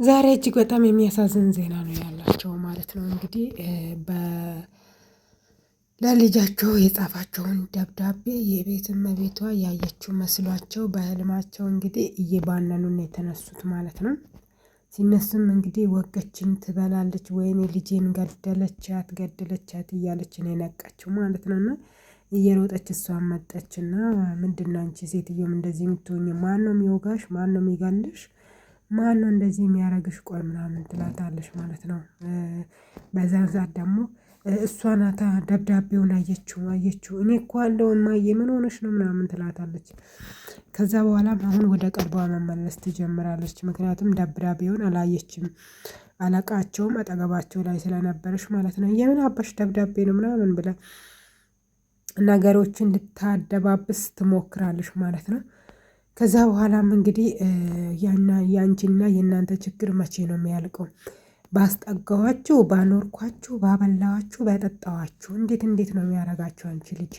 ዛሬ እጅግ በጣም የሚያሳዝን ዜና ነው ያላቸው ማለት ነው። እንግዲህ ለልጃቸው የጻፋቸውን ደብዳቤ የቤት እመቤቷ ያየችው መስሏቸው በህልማቸው እንግዲህ እየባነኑ ነው የተነሱት ማለት ነው። ሲነሱም እንግዲህ ወገችን ትበላለች ወይኔ ልጄን ገደለቻት ገደለቻት እያለች ነው የነቃችው ማለት ነው። እና እየሮጠች እሷን መጣችና ምንድነው አንቺ ሴትዮም እንደዚህ የምትሆኝ? ማነው የሚወጋሽ? ማነው የሚገልሽ? ማነው እንደዚህ የሚያደርግሽ? ቆይ ምናምን ትላታለች ማለት ነው። በዛን ሰዓት ደግሞ እሷ ናታ ደብዳቤውን አየችው እኔ እኮ አለው እማዬ ምን ሆነሽ ነው ምናምን ትላታለች። ከዛ በኋላም አሁን ወደ ቀልቧ መመለስ ትጀምራለች። ምክንያቱም ደብዳቤውን አላየችም። አለቃቸውም አጠገባቸው ላይ ስለነበረች ማለት ነው። የምን አባሽ ደብዳቤ ነው ምናምን ብላ ነገሮችን ልታደባብስ ትሞክራለች ማለት ነው። ከዛ በኋላም እንግዲህ ያንቺና የእናንተ ችግር መቼ ነው የሚያልቀው? ባስጠጋኋችሁ ባኖርኳችሁ ባበላኋችሁ ባጠጣኋችሁ እንዴት ነው የሚያደርጋችሁ አንቺ ልጅ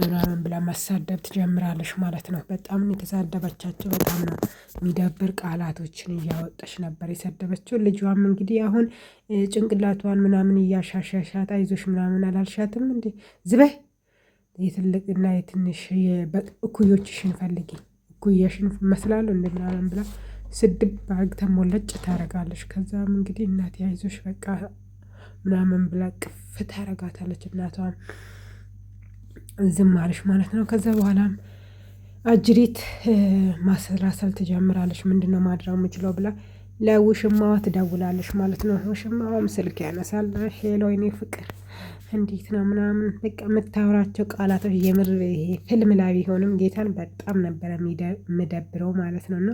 ምናምን ብላ መሳደብ ትጀምራለች ማለት ነው። በጣም የተሳደበቻቸው በጣም ነው የሚደብር ቃላቶችን እያወጣች ነበር የሰደበችው። ልጇም እንግዲህ አሁን ጭንቅላቷን ምናምን እያሻሻሻት አይዞሽ ምናምን አላልሻትም እንዴ ዝበይ የትልቅና የትንሽ እኩዮችሽን ፈልጊ እኩያሽን መስላለሁ እንደ ምናምን ብላ ስድብ አርግታ ሞለጭ ታደርጋለች። ከዛም እንግዲህ እናቴ አይዞሽ በቃ ምናምን ብላ ቅፍ ታደርጋታለች። እናቷም ዝም አለች ማለት ነው። ከዛ በኋላም አጅሪት ማሰላሰል ትጀምራለች። ምንድነው ማድረግ የምችለው ብላ ለውሽማዋ ትደውላለች ማለት ነው። ውሽማዋም ስልክ ያነሳል። ሄሎ የኔ ፍቅር እንዴት ነው ምናምን በቃ የምታወራቸው ቃላቶች የምር ይሄ ፊልም ላይ ቢሆንም ጌታን በጣም ነበረ የሚደብረው ማለት ነው። እና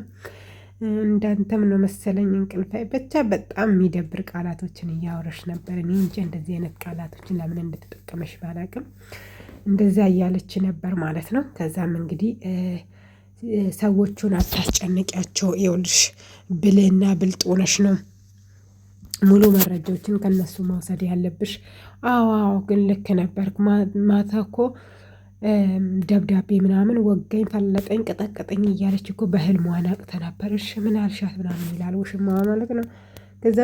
እንዳንተም ነው መሰለኝ እንቅልፍ ብቻ በጣም የሚደብር ቃላቶችን እያወረሽ ነበር። እኔ እንጂ እንደዚህ አይነት ቃላቶችን ለምን እንድትጠቀመሽ ባላቅም እንደዛ እያለች ነበር ማለት ነው። ከዛም እንግዲህ ሰዎቹን አታስጨንቂያቸው ይኸውልሽ ብልህና ብልጥ ሆነሽ ነው ሙሉ መረጃዎችን ከነሱ መውሰድ ያለብሽ። አዎ ግን ልክ ነበርክ። ማታ እኮ ደብዳቤ ምናምን ወጋኝ ፈለጠኝ ቀጠቀጠኝ እያለች እኮ በህልሟ ናቅተ ነበር። እሺ ምን አልሻት ምናምን ይላል ውሽማዋ ማለት ነው። ከዛ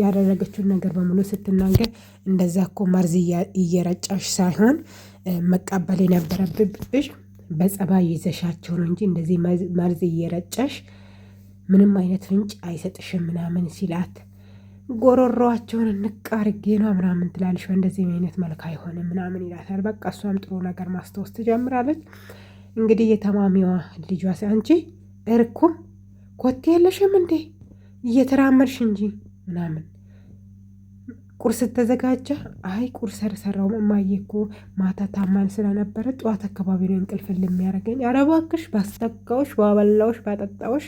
ያደረገችውን ነገር በሙሉ ስትናገር እንደዛ እኮ መርዝ እየረጫሽ ሳይሆን መቀበል የነበረብሽ በጸባይ ይዘሻቸው ነው እንጂ እንደዚህ መርዝ እየረጨሽ ምንም አይነት ፍንጭ አይሰጥሽም ምናምን ሲላት ጎሮሮአቸውን ንቅ አርጌ ነው ምናምን ትላለች። በእንደዚህ አይነት መልክ አይሆንም ምናምን ይላታል። በቃ እሷም ጥሩ ነገር ማስታወስ ትጀምራለች። እንግዲህ የተማሚዋ ልጇ አንቺ እርኩም ኮቴ የለሽም እንዴ እየተራመድሽ እንጂ ምናምን ቁርስ ተዘጋጀ? አይ ቁርስ አልሰራሁም እማዬ እኮ ማታ ታማን ስለነበረ ጠዋት አካባቢ ነው እንቅልፍ የሚያደርገኝ። ኧረ እባክሽ ባስጠጋዎች ባበላዎች ባጠጣዎች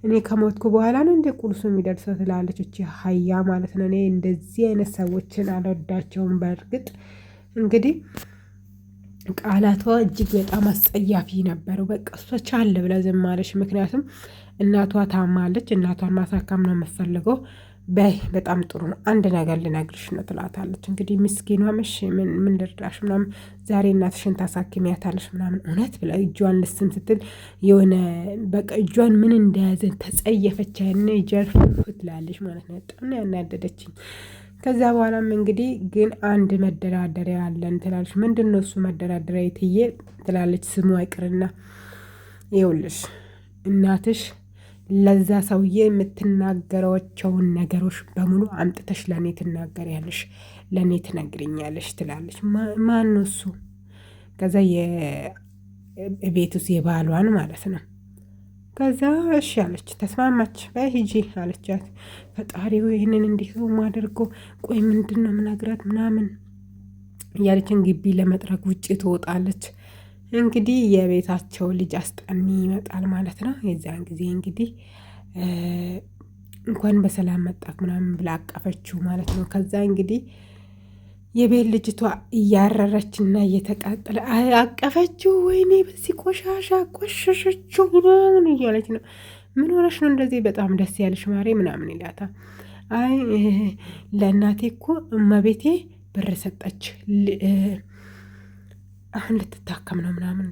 እኔ ከሞትኩ በኋላ ነው እንደ ቁርሱ የሚደርሰው ትላለች። እቺ ሀያ ማለት ነው። እኔ እንደዚህ አይነት ሰዎችን አልወዳቸውም። በእርግጥ እንግዲህ ቃላቷ እጅግ በጣም አስጸያፊ ነበረው። በቃ እሷ ቻል ብላ ዝም አለች። ምክንያቱም እናቷ ታማለች። እናቷን ማሳከም ነው የምትፈልገው። በይ በጣም ጥሩ ነው አንድ ነገር ልነግርሽ ነው ትላታለች። እንግዲህ ምስኪኗ እሺ ምን ልርዳሽ ምናምን ዛሬ እናትሽን ታሳክሚያታለሽ ምናምን እውነት ብላ እጇን ልስም ስትል የሆነ በቃ እጇን ምን እንደያዘን ተጸየፈች። ያኔ ጀርፍ ትላለች ማለት ነው። በጣም ነው ያናደደችኝ። ከዛ በኋላም እንግዲህ ግን አንድ መደራደሪያ አለን ትላለች። ምንድነው እሱ መደራደሪያ የትዬ ትላለች። ስሙ አይቅርና ይኸውልሽ እናትሽ ለዛ ሰውዬ የምትናገሯቸውን ነገሮች በሙሉ አምጥተሽ ለእኔ ትናገሪያለሽ፣ ለእኔ ትነግርኛለሽ ትላለች። ማነው እሱ? ከዛ የቤት ውስጥ የባሏን ማለት ነው። ከዛ እሺ አለች፣ ተስማማች። በይ ሂጂ አለቻት። ፈጣሪው ይህንን እንዲሁ ማደርገው ቆይ ምንድን ነው ምነግራት ምናምን እያለችን ግቢ ለመጥረግ ውጭ ትወጣለች። እንግዲህ የቤታቸው ልጅ አስጠኒ ይመጣል ማለት ነው። የዛን ጊዜ እንግዲህ እንኳን በሰላም መጣክ ምናምን ብላ አቀፈችው ማለት ነው። ከዛ እንግዲህ የቤት ልጅቷ እያረረችና እየተቃጠለ አቀፈችው። ወይኔ በዚህ ቆሻሻ ቆሸሸችው ምናምን እያለች ነው። ምን ሆነሽ ነው እንደዚህ በጣም ደስ ያለሽ ማሬ ምናምን ይላታል። አይ ለእናቴ እኮ እመቤቴ ብር ሰጠች አሁን ልትታከም ነው ምናምን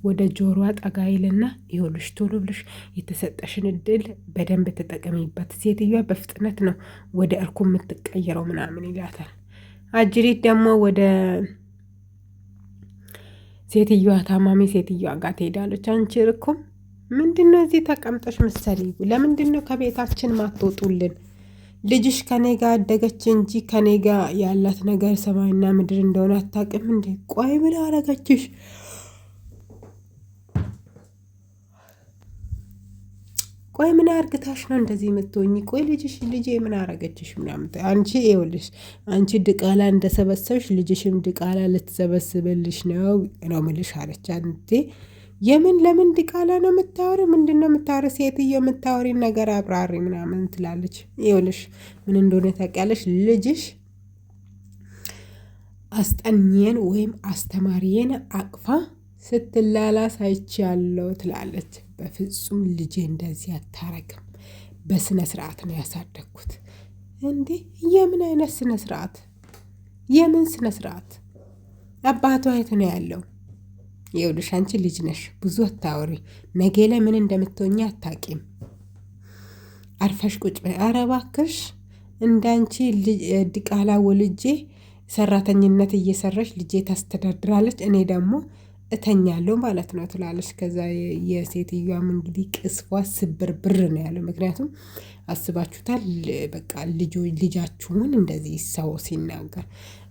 ወደ ጆሮዋ ጠጋ ይልና ይኸውልሽ ቶሎ ብለሽ የተሰጠሽን እድል በደንብ ተጠቀሚበት። ሴትዮዋ በፍጥነት ነው ወደ እርኩ የምትቀየረው ምናምን ይላታል። አጅሪት ደግሞ ወደ ሴትዮዋ ታማሚ ሴትዮዋ ጋር ትሄዳለች። አንቺ እርኩም ምንድነው እዚህ ተቀምጠሽ ምሰሪ? ለምንድነው ከቤታችን ማትወጡልን? ልጅሽ ከኔ ጋር አደገች እንጂ ከኔ ጋር ያላት ነገር ሰማይና ምድር እንደሆነ አታውቅም እንዴ? ቆይ ምን አረገችሽ? ቆይ ምን አርግታሽ ነው እንደዚህ የምትሆኝ? ቆይ ልጄ ምን አረገችሽ? ምናምን አንቺ ይኸውልሽ አንቺ ድቃላ እንደሰበሰብሽ ልጅሽም ድቃላ ልትሰበስብልሽ ነው ምልሽ አለች። አንቴ ለምን ድቃላ ነው የምታወሪ? ምንድን ነው የምታወሪ? ሴትዮ የምታወሪ ነገር አብራሪ ምናምን ትላለች። ይኸውልሽ ምን እንደሆነ ታውቂያለሽ? ልጅሽ አስጠኝን ወይም አስተማሪዬን አቅፋ ስትላላስ አይቻለሁ ትላለች። በፍጹም ልጄ እንደዚህ አታረግም። በስነ ስርዓት ነው ያሳደግኩት። እንዴ የምን አይነት ስነ ስርዓት? የምን ስነ ስርዓት? አባቷ የት ነው ያለው? ይኸውልሽ አንቺ ልጅ ነሽ፣ ብዙ አታወሪ። ነገ ላይ ምን እንደምትሆኚ አታቂም። አርፈሽ ቁጭ በይ። ኧረ እባክሽ እንዳንቺ ድቃላ ወልጄ ሰራተኝነት እየሰራሽ ልጄ ታስተዳድራለች፣ እኔ ደግሞ እተኛለሁ ማለት ነው ትላለች። ከዛ የሴትዮዋም እንግዲህ ቅስፏ ስብር ብር ነው ያለው። ምክንያቱም አስባችሁታል፣ በቃ ልጃችሁን እንደዚህ ሰው ሲናገር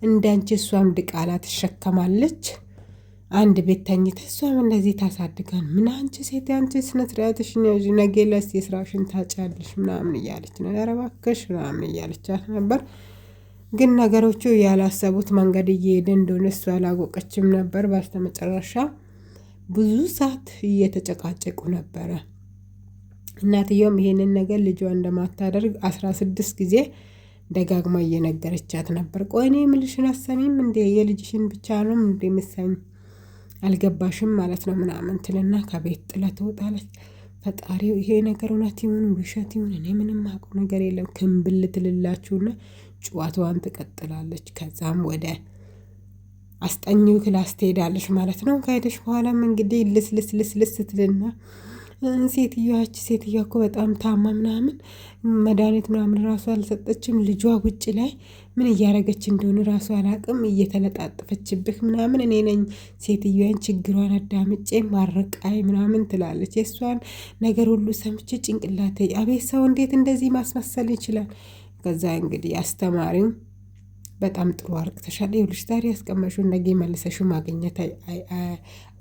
እንዳንቺ እሷም ድቃላ ትሸከማለች። አንድ ቤት ተኝታ እሷም እንደዚህ ታሳድጋል። ምን አንቺ ሴት አንቺ ስነ ስርዓትሽ ነገ ለስ የስራሽን ታጫለሽ ምናምን እያለች ነው። ኧረ እባክሽ ምናምን እያለቻት ነበር። ግን ነገሮቹ ያላሰቡት መንገድ እየሄደ እንደሆነ እሷ አላወቀችም ነበር። በስተመጨረሻ ብዙ ሰዓት እየተጨቃጨቁ ነበረ። እናትየውም ይሄንን ነገር ልጇ እንደማታደርግ 16 ጊዜ ደጋግማ እየነገረቻት ነበር። ቆይ እኔ የምልሽን አሰሚም እንዴ? የልጅሽን ብቻ ነው እንዴ ምሳኝ? አልገባሽም ማለት ነው ምናምን ትልና ከቤት ጥላ ትወጣለች። ፈጣሪው ይሄ ነገር እውነት ይሁን ውሸት ይሁን እኔ ምንም አውቀው ነገር የለም። ክምብል ትልላችሁና ጨዋታዋን ትቀጥላለች። ከዛም ወደ አስጠኚው ክላስ ትሄዳለች ማለት ነው። ከሄደች በኋላም እንግዲህ ልስ ትልና ሴትዮዋ እኮ በጣም ታማ ምናምን መድኃኒት ምናምን ራሱ አልሰጠችም። ልጇ ውጭ ላይ ምን እያረገች እንደሆነ ራሱ አላቅም፣ እየተለጣጠፈችብህ ምናምን እኔ ነኝ ሴትዮዋን ችግሯን አዳምጬ ማረቃይ ምናምን ትላለች። የእሷን ነገር ሁሉ ሰምቼ ጭንቅላቴ አቤት ሰው እንዴት እንደዚህ ማስመሰል ይችላል? ከዛ እንግዲህ አስተማሪው በጣም ጥሩ አርቅተሻል፣ ይኸውልሽ ዛሬ ያስቀመጥሽውን ነገ መልሰሽ ማግኘት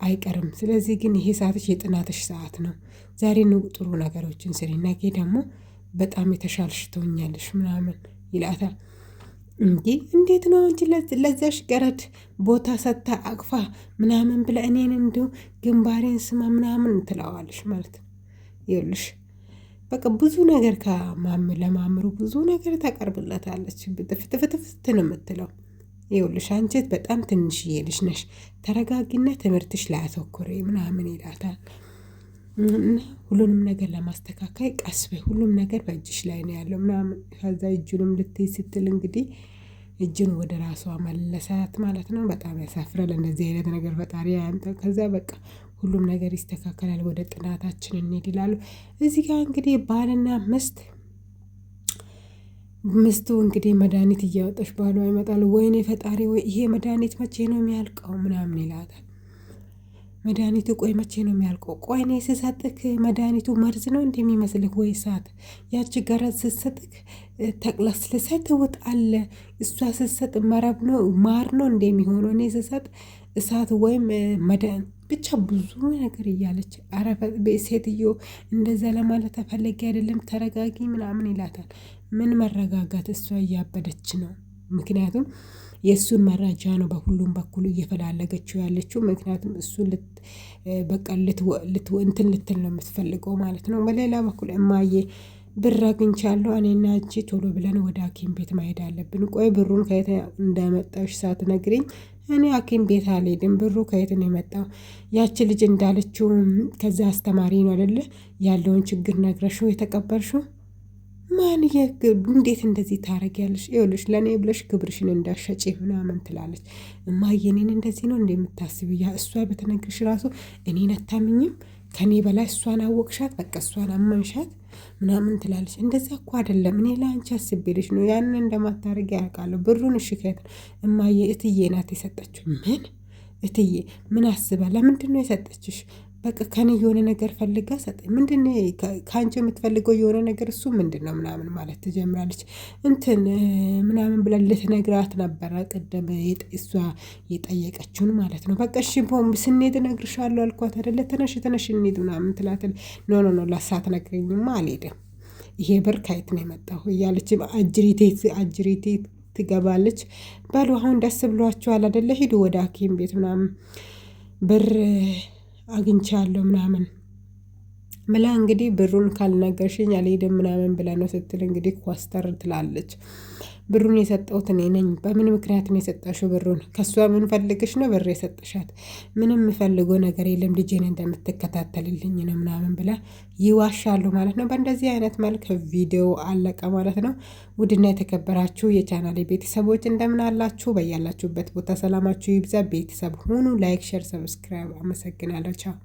አይቀርም። ስለዚህ ግን ይሄ ሰዓትሽ የጥናትሽ ሰዓት ነው። ዛሬ ጥሩ ነገሮችን ስሪ፣ ነገ ደግሞ በጣም የተሻልሽ ትሆኛለሽ ምናምን ይላታል። እንዴት ነው አንቺ ለዛሽ ገረድ ቦታ ሰጥታ አቅፋ ምናምን ብለ እኔን እንዲሁ ግንባሬን ስማ ምናምን ትለዋለሽ ማለት ነው። ይኸውልሽ በቃ ብዙ ነገር ለማምሩ ብዙ ነገር ታቀርብለታለች። ፍትፍትፍት ነው የምትለው። ይኸውልሽ አንቺ በጣም ትንሽዬ ልጅ ነሽ፣ ተረጋጊና ትምህርትሽ ላይ አተኩሪ ምናምን ይላታል። እና ሁሉንም ነገር ለማስተካከል ቀስ በይ፣ ሁሉም ነገር በእጅሽ ላይ ነው ያለው ምናምን። ከዛ እጁንም ልትይዝ ስትል እንግዲህ እጅን ወደ ራሷ መለሳት ማለት ነው። በጣም ያሳፍራል እንደዚህ አይነት ነገር ፈጣሪ ያንተ። ከዛ በቃ ሁሉም ነገር ይስተካከላል፣ ወደ ጥናታችን እንሄድ ይላሉ። እዚህ ጋር እንግዲህ ባልና ምስቱ እንግዲህ መድኃኒት እያወጣች ባሏ ይመጣል። ወይኔ ፈጣሪ ወይ ይሄ መድኃኒት መቼ ነው የሚያልቀው ምናምን ይላታል። መድኃኒቱ ቆይ መቼ ነው የሚያልቀው? ቆይ እኔ ስሰጥክ መድኃኒቱ መርዝ ነው እንደሚመስልህ ወይ እሳት? ያቺ ገረድ ስትሰጥክ ተቅለስልሰህ ትውጣለ። እሷ ስትሰጥ መረብ ነው ማር ነው እንደሚሆነው። እኔ ስሰጥ እሳት ወይም ብቻ ብዙ ነገር እያለች ሴትዮ እንደዛ ለማለት ተፈለጊ አይደለም፣ ተረጋጊ ምናምን ይላታል። ምን መረጋጋት? እሷ እያበደች ነው። ምክንያቱም የእሱን መረጃ ነው በሁሉም በኩል እየፈላለገችው ያለችው። ምክንያቱም እሱ በቃ እንትን ልትል ነው የምትፈልገው ማለት ነው። በሌላ በኩል እማዬ ብር አግኝቻለሁ፣ እኔና አንቺ ቶሎ ብለን ወደ ሐኪም ቤት መሄድ አለብን። ቆይ ብሩን ከየት እንዳመጣሽ ሳትነግሪኝ እኔ ሐኪም ቤት አልሄድም። ብሩ ከየት ነው የመጣው? ያቺ ልጅ እንዳለችው ከዛ አስተማሪ ነው አይደለ ያለውን ችግር ነግረሽው የተቀበልሽው? ማን እንዴት እንደዚህ ታረጊያለሽ? ይኸውልሽ ለእኔ ብለሽ ክብርሽን እንዳሸጪ ምናምን ትላለች። እማዬ እኔን እንደዚህ ነው እንደምታስብ እሷ በተነግርሽ ራሱ እኔን አታምኝም? ከኔ በላይ እሷን አወቅሻት፣ በቃ እሷን አመንሻት ምናምን ትላለች። እንደዛ እኮ አይደለም፣ እኔ ለአንቺ አስቤልሽ ነው። ያንን እንደማታረጊ ያውቃለሁ። ብሩን እሺ ከየት እማዬ? እትዬ ናት የሰጠችው። ምን እትዬ ምን አስባ? ለምንድን ነው የሰጠችሽ? በቃ ከኔ የሆነ ነገር ፈልጋ ሰጠኝ። ምንድን ከአንቺ የምትፈልገው የሆነ ነገር እሱ ምንድን ነው ምናምን ማለት ትጀምራለች። እንትን ምናምን ብለን ልትነግራት ነበረ ቅድም እሷ የጠየቀችውን ማለት ነው። በቃ እሺ ቦምብ ስንሄድ እነግርሻለሁ አልኳት አይደለ? ተነሽ ተነሽ እንሂድ ምናምን ትላትል። ኖ ኖ ኖ ሳትነግሪኝማ አልሄድም፣ ይሄ ብር ከየት ነው የመጣው እያለች አጅሪቴ ትገባለች። በሉ አሁን ደስ ብሏችኋል አይደለ? ሂዱ ወደ ሐኪም ቤት ምናምን ብር አግኝቻለሁ ምናምን ምላ እንግዲህ ብሩን ካልነገርሽኝ አልሄድም ምናምን ብላ ነው ስትል እንግዲህ ኳስተር ትላለች። ብሩን የሰጠሁት እኔ ነኝ። በምን ምክንያት ነው የሰጠሽው ብሩን? ከሷ ምን ፈልግሽ ነው ብር የሰጠሻት? ምንም የምፈልገው ነገር የለም ልጄን እንደምትከታተልልኝ ነው ምናምን ብላ ይዋሻሉ ማለት ነው። በእንደዚህ አይነት መልክ ቪዲዮ አለቀ ማለት ነው። ውድና የተከበራችሁ የቻናሌ ቤተሰቦች እንደምን አላችሁ? በያላችሁበት ቦታ ሰላማችሁ ይብዛ። ቤተሰብ ሁኑ። ላይክ፣ ሼር፣ ሰብስክራይብ። አመሰግናለሁ። ቻው